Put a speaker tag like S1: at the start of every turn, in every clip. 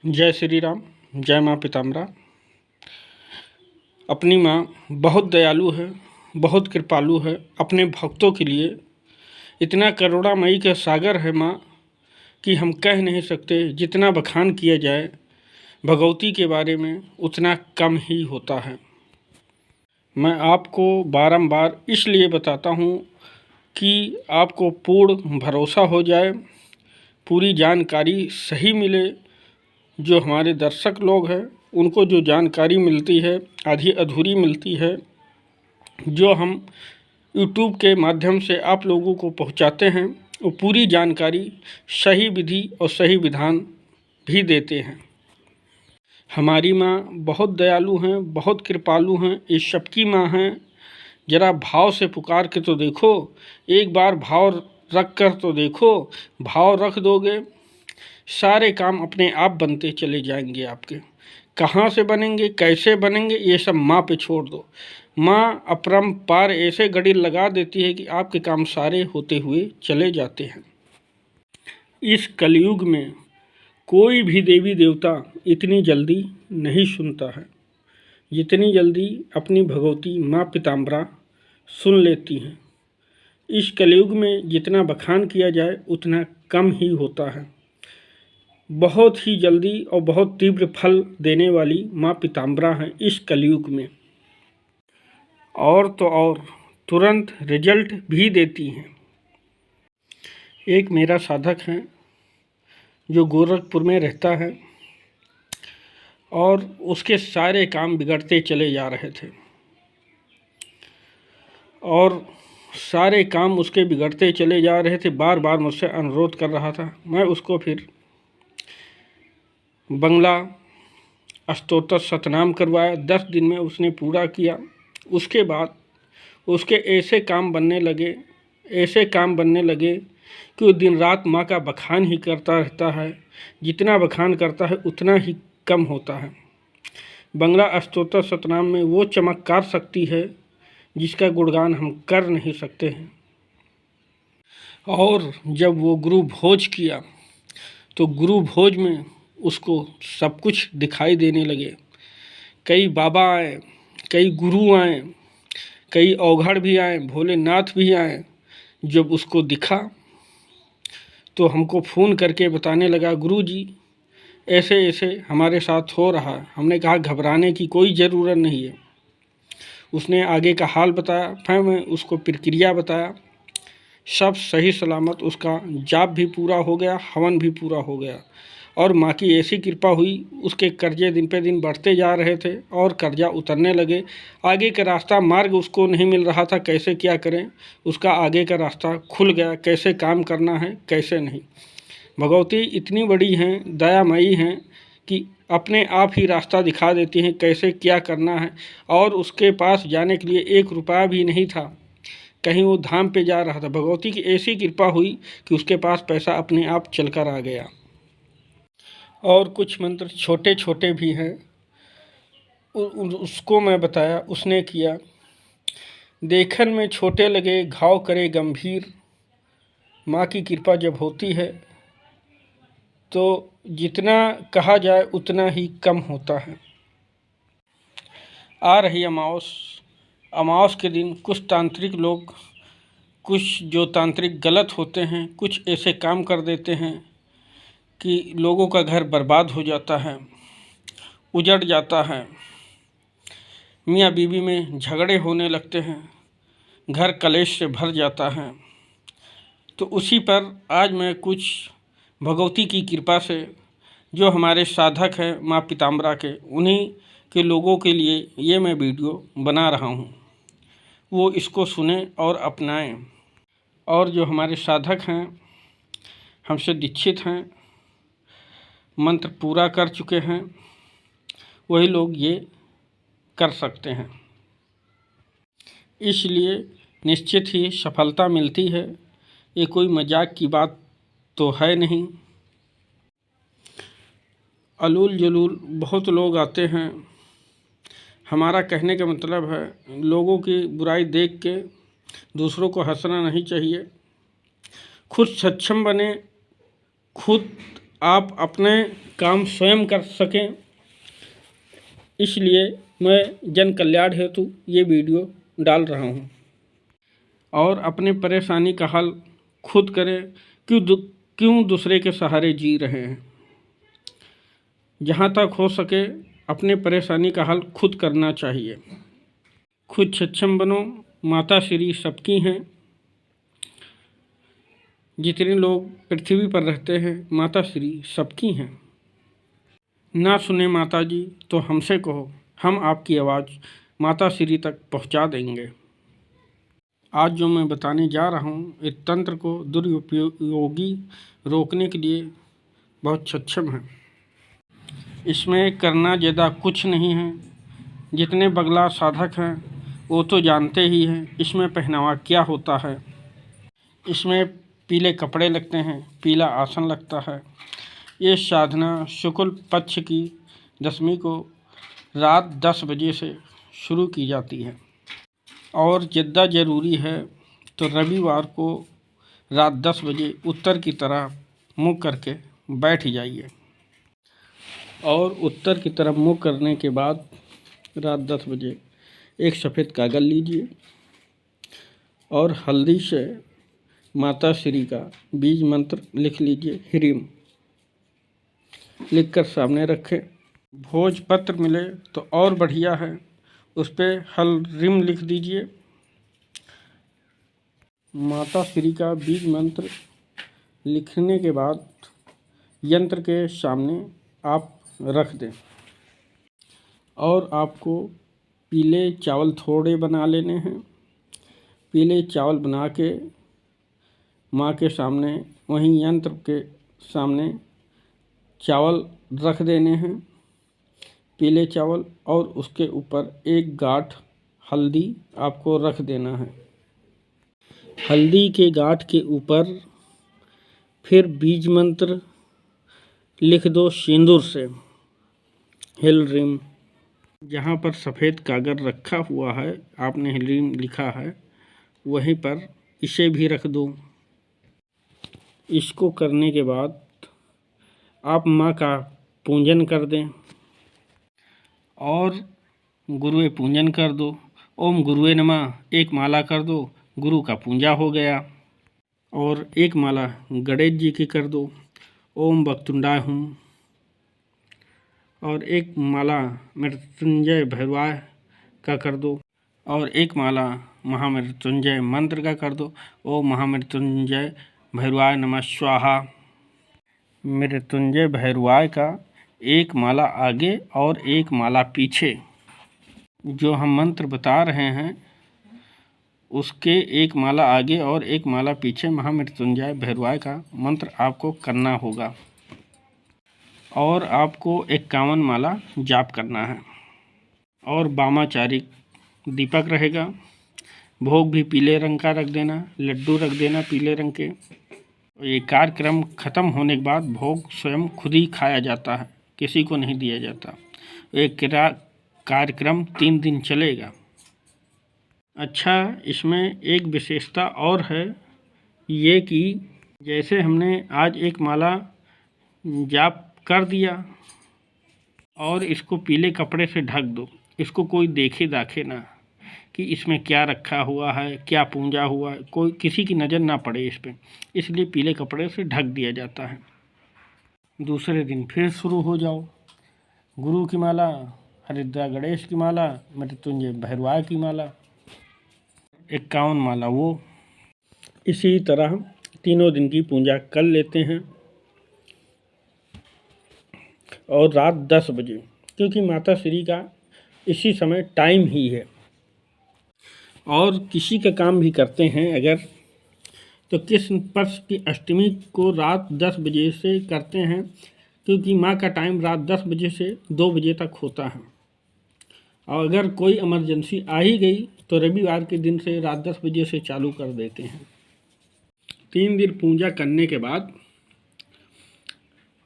S1: जय श्री राम। जय माँ पीताम्बरा। अपनी माँ बहुत दयालु है, बहुत कृपालु है। अपने भक्तों के लिए इतना करुणामयी का सागर है माँ कि हम कह नहीं सकते। जितना बखान किया जाए भगवती के बारे में उतना कम ही होता है। मैं आपको बारंबार इसलिए बताता हूँ कि आपको पूर्ण भरोसा हो जाए, पूरी जानकारी सही मिले। जो हमारे दर्शक लोग हैं उनको जो जानकारी मिलती है आधी अधूरी मिलती है, जो हम यूट्यूब के माध्यम से आप लोगों को पहुंचाते हैं, वो पूरी जानकारी सही विधि और सही विधान भी देते हैं। हमारी माँ बहुत दयालु हैं, बहुत कृपालु हैं, ये सबकी माँ हैं। जरा भाव से पुकार के तो देखो, एक बार भाव रख कर तो देखो। भाव रख दोगे सारे काम अपने आप बनते चले जाएंगे। आपके कहाँ से बनेंगे, कैसे बनेंगे, ये सब माँ पे छोड़ दो। माँ अपरंपार ऐसे गड़ी लगा देती है कि आपके काम सारे होते हुए चले जाते हैं। इस कलयुग में कोई भी देवी देवता इतनी जल्दी नहीं सुनता है जितनी जल्दी अपनी भगवती माँ पीताम्बरा सुन लेती हैं। इस कलयुग में जितना बखान किया जाए उतना कम ही होता है। बहुत ही जल्दी और बहुत तीव्र फल देने वाली माँ पीताम्बरा हैं इस कलयुग में। और तो और तुरंत रिजल्ट भी देती हैं। एक मेरा साधक है जो गोरखपुर में रहता है और उसके सारे काम बिगड़ते चले जा रहे थे और सारे काम उसके बिगड़ते चले जा रहे थे। बार बार मुझसे अनुरोध कर रहा था। मैं उसको फिर बंगला अष्टोत्तर सतनाम करवाया। 10 दिन में उसने पूरा किया। उसके बाद उसके ऐसे काम बनने लगे कि वो दिन रात माँ का बखान ही करता रहता है। जितना बखान करता है उतना ही कम होता है। बंगला अष्टोत्तर सतनाम में वो चमत्कार शक्ति है जिसका गुणगान हम कर नहीं सकते हैं। और जब वो गुरु भोज किया तो गुरु भोज में उसको सब कुछ दिखाई देने लगे। कई बाबा आए, कई गुरु आए, कई औघड़ भी आए, भोलेनाथ भी आए। जब उसको दिखा तो हमको फ़ोन करके बताने लगा, गुरुजी ऐसे ऐसे हमारे साथ हो रहा है। हमने कहा घबराने की कोई ज़रूरत नहीं है। उसने आगे का हाल बताया, फिर मैं उसको प्रक्रिया बताया। सब सही सलामत उसका जाप भी पूरा हो गया, हवन भी पूरा हो गया और माँ की ऐसी कृपा हुई। उसके कर्जे दिन पे दिन बढ़ते जा रहे थे और कर्जा उतरने लगे। आगे का रास्ता मार्ग उसको नहीं मिल रहा था, कैसे क्या करें। उसका आगे का रास्ता खुल गया, कैसे काम करना है कैसे नहीं। भगवती इतनी बड़ी हैं, दयामयी हैं कि अपने आप ही रास्ता दिखा देती हैं कैसे क्या करना है। और उसके पास जाने के लिए 1 रुपया भी नहीं था। कहीं वो धाम पे जा रहा था। भगवती की ऐसी कृपा हुई कि उसके पास पैसा अपने आप चलकर आ गया। और कुछ मंत्र छोटे छोटे भी हैं, उसको मैं बताया, उसने किया। देखन में छोटे लगे घाव करे गंभीर। माँ की कृपा जब होती है तो जितना कहा जाए उतना ही कम होता है। आ रही अमावस के दिन कुछ तांत्रिक लोग, कुछ जो तांत्रिक गलत होते हैं, कुछ ऐसे काम कर देते हैं कि लोगों का घर बर्बाद हो जाता है, उजड़ जाता है। मियाँ बीवी में झगड़े होने लगते हैं, घर कलेश से भर जाता है। तो उसी पर आज मैं कुछ भगवती की कृपा से जो हमारे साधक हैं माँ पीताम्बरा के, उन्हीं के लोगों के लिए ये मैं वीडियो बना रहा हूँ। वो इसको सुने और अपनाएं। और जो हमारे साधक हैं, हमसे दीक्षित हैं, मंत्र पूरा कर चुके हैं, वही लोग ये कर सकते हैं। इसलिए निश्चित ही सफलता मिलती है। ये कोई मजाक की बात तो है नहीं। अलूल जलूल बहुत लोग आते हैं। हमारा कहने का मतलब है, लोगों की बुराई देख के दूसरों को हंसना नहीं चाहिए। खुद सक्षम बने, खुद आप अपने काम स्वयं कर सकें, इसलिए मैं जन कल्याण हेतु ये वीडियो डाल रहा हूँ। और अपने परेशानी का हल खुद करें, क्यों दूसरे के सहारे जी रहे हैं। जहाँ तक हो सके अपने परेशानी का हल खुद करना चाहिए। खुद सक्षम बनो। माता श्री सबकी हैं। जितने लोग पृथ्वी पर रहते हैं माता श्री सबकी हैं। ना सुने माता जी तो हमसे कहो, हम आपकी आवाज़ माता श्री तक पहुंचा देंगे। आज जो मैं बताने जा रहा हूँ इस तंत्र को दुरुपयोगी रोकने के लिए बहुत सक्षम है। इसमें करना ज़्यादा कुछ नहीं है। जितने बगला साधक हैं वो तो जानते ही हैं इसमें पहनावा क्या होता है। इसमें पीले कपड़े लगते हैं, पीला आसन लगता है। ये साधना शुक्ल पक्ष की दशमी को रात 10 बजे से शुरू की जाती है और ज़्यादा ज़रूरी है तो रविवार को रात 10 बजे उत्तर की तरफ मुँह करके बैठ जाइए। और उत्तर की तरफ मुँह करने के बाद रात 10 बजे एक सफ़ेद कागज़ लीजिए और हल्दी से माता श्री का बीज मंत्र लिख लीजिए, ह्रीम लिखकर सामने रखें। भोजपत्र मिले तो और बढ़िया है, उस पर ह्रीम लिख दीजिए। माता श्री का बीज मंत्र लिखने के बाद यंत्र के सामने आप रख दें और आपको पीले चावल थोड़े बना लेने हैं। पीले चावल बना के माँ के सामने वहीं यंत्र के सामने चावल रख देने हैं, पीले चावल, और उसके ऊपर एक गांठ हल्दी आपको रख देना है। हल्दी के गांठ के ऊपर फिर बीज मंत्र लिख दो सिंदूर से, ह्रीम। जहाँ पर सफ़ेद कागज़ रखा हुआ है आपने ह्रीम लिखा है वहीं पर इसे भी रख दो। इसको करने के बाद आप माँ का पूजन कर दें और गुरुए पूजन कर दो। ओम गुरुए नमः एक माला कर दो, गुरु का पूजा हो गया। और एक माला गणेश जी की कर दो, ओम वक्रतुंडाय हूँ। और एक माला मृत्युंजय भैरवाय का कर दो और एक माला महामृत्युंजय मंत्र का कर दो, ओम महामृत्युंजय भैरवाय नमः स्वाहा। मृत्युंजय भैरवाय का एक माला आगे और एक माला पीछे, जो हम मंत्र बता रहे हैं उसके एक माला आगे और एक माला पीछे महामृत्युंजय भैरवाय का मंत्र आपको करना होगा। और आपको 51 माला जाप करना है। और वामाचारिक दीपक रहेगा। भोग भी पीले रंग का रख देना, लड्डू रख देना पीले रंग के। ये कार्यक्रम ख़त्म होने के बाद भोग स्वयं खुद ही खाया जाता है, किसी को नहीं दिया जाता। एक कार्यक्रम 3 दिन चलेगा। अच्छा, इसमें एक विशेषता और है ये कि जैसे हमने आज एक माला जाप कर दिया और इसको पीले कपड़े से ढक दो, इसको कोई देखे दाखे ना कि इसमें क्या रखा हुआ है, क्या पूजा हुआ है, कोई किसी की नज़र ना पड़े इस पर, इसलिए पीले कपड़े से ढक दिया जाता है। दूसरे दिन फिर शुरू हो जाओ। गुरु की माला, हरिद्रा गणेश की माला, मृत्युंजय भैरवाय की माला, 51 माला वो। इसी तरह तीनों दिन की पूजा कर लेते हैं। और रात 10 बजे, क्योंकि माता श्री का इसी समय टाइम ही है। और किसी का काम भी करते हैं अगर, तो कृष्ण पक्ष की अष्टमी को रात 10 बजे से करते हैं, क्योंकि माँ का टाइम रात 10 बजे से 2 बजे तक होता है। और अगर कोई इमरजेंसी आ ही गई तो रविवार के दिन से रात 10 बजे से चालू कर देते हैं। 3 दिन पूजा करने के बाद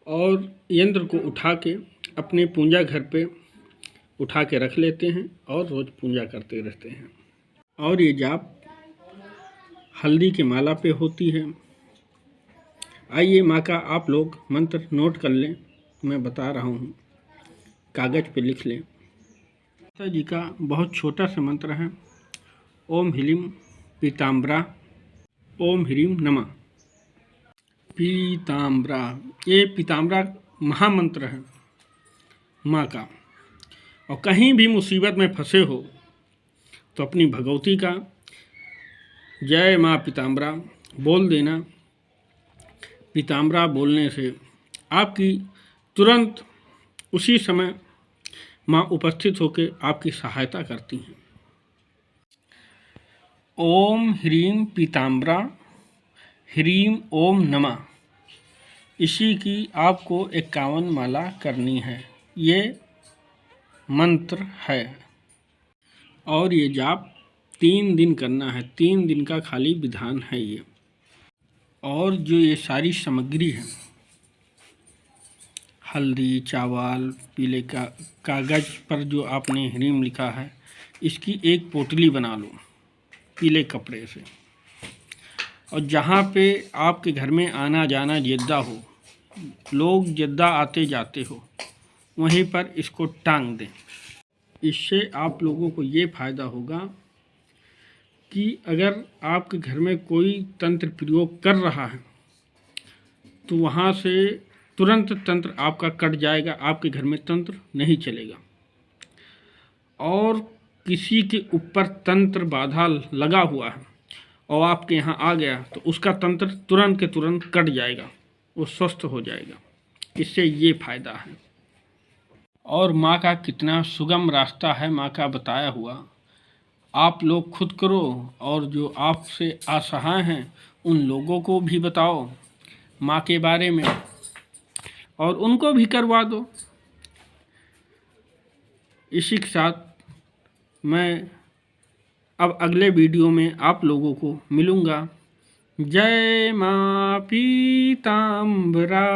S1: और यंत्र को उठा के अपने पूजा घर पे उठा के रख लेते हैं और रोज़ पूजा करते रहते हैं। और ये जाप हल्दी की माला पे होती है। आइए माँ का आप लोग मंत्र नोट कर लें, मैं बता रहा हूँ, कागज़ पे लिख लें। माता जी का बहुत छोटा सा मंत्र है, ओम ह्रीं पीताम्बरा, ओम ह्रीं नमः। पीताम्बरा, ये पीताम्बरा महामंत्र है माँ का। और कहीं भी मुसीबत में फंसे हो तो अपनी भगवती का जय माँ पीताम्बरा बोल देना। पीताम्बरा बोलने से आपकी तुरंत उसी समय माँ उपस्थित होकर आपकी सहायता करती हैं। ओम ह्रीं पीताम्बरा ह्रीं ओम नमः। इसी की आपको 51 माला करनी है। ये मंत्र है और ये जाप 3 दिन करना है। 3 दिन का खाली विधान है ये। और जो ये सारी सामग्री है, हल्दी, चावल, पीले का कागज़ पर जो आपने ह्रीं लिखा है, इसकी एक पोटली बना लो पीले कपड़े से। और जहाँ पे आपके घर में आना जाना ज़्यादा हो, लोग ज़्यादा आते जाते हो, वहीं पर इसको टांग दें। इससे आप लोगों को ये फ़ायदा होगा कि अगर आपके घर में कोई तंत्र प्रयोग कर रहा है तो वहाँ से तुरंत तंत्र आपका कट जाएगा, आपके घर में तंत्र नहीं चलेगा। और किसी के ऊपर तंत्र बाधा लगा हुआ है और आपके यहाँ आ गया तो उसका तंत्र तुरंत के तुरंत कट जाएगा, वो स्वस्थ हो जाएगा। इससे ये फ़ायदा है। और माँ का कितना सुगम रास्ता है माँ का बताया हुआ, आप लोग खुद करो और जो आपसे असहाय हैं उन लोगों को भी बताओ माँ के बारे में और उनको भी करवा दो। इसी के साथ मैं अब अगले वीडियो में आप लोगों को मिलूँगा। जय माँ पीताम्बरा।